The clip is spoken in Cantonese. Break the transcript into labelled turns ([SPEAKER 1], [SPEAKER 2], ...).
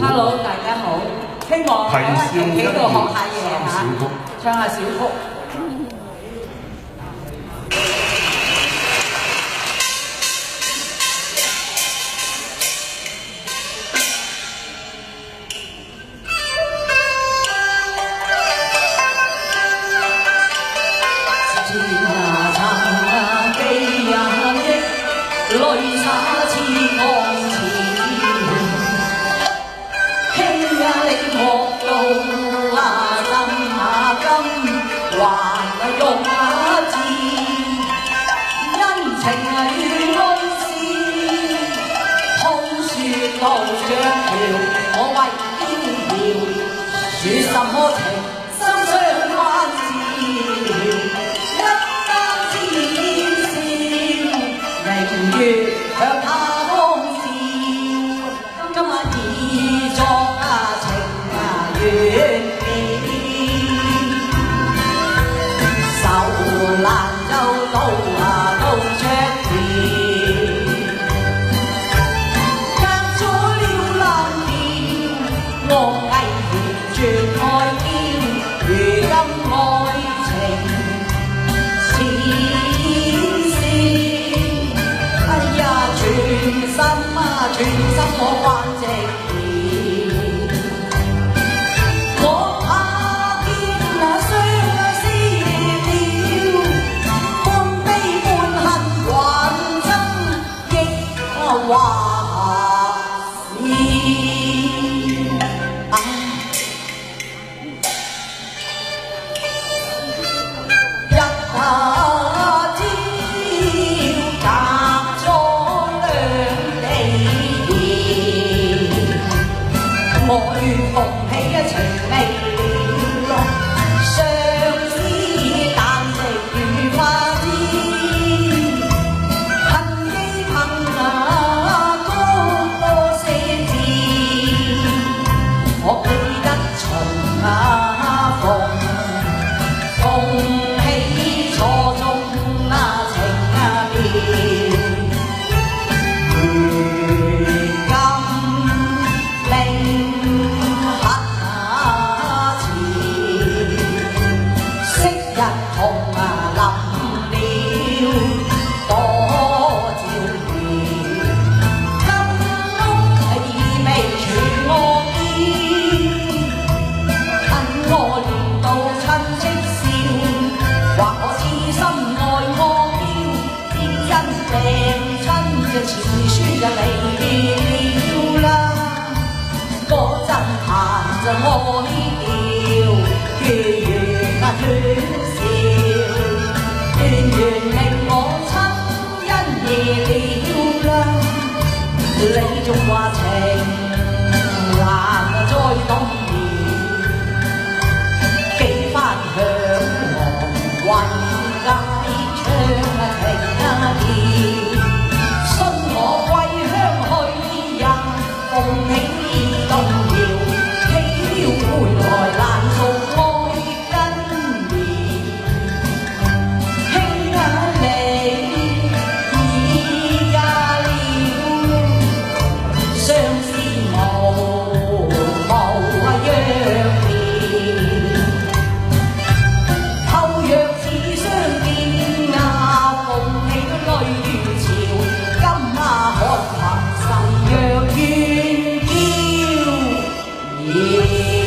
[SPEAKER 1] Hello， 大家好，希望大家喺屋企度學下嘢嚇，唱下小曲。淚灑似江潮，輕呀你學到針還用字，恩情與愛是空説到着橋，我為飄搖，説什麼情深相關照。明月向他空笑，今晚已作情緣變，愁難就到桌前，隔咗了藍天，我毅然絕愛嬌，如今愛情全心我關直面，我怕見相思了，半悲半恨還憎亦話是我願逢喜情未了，相思但食如花枝，恨記多些字，我記得重逢喜錯中情變。詞書就離別了啦，嗰陣彈就愛調，月圓斷笑，斷緣令我親恩夜了啦，你仲話情難再動搖，幾番向黃雲街唱情調。鳳起動搖，喜了回來難做愛根苗，輕你已嫁了，相思無約了，後若似相見鳳起淚如潮，今看憑誓約於Yeah.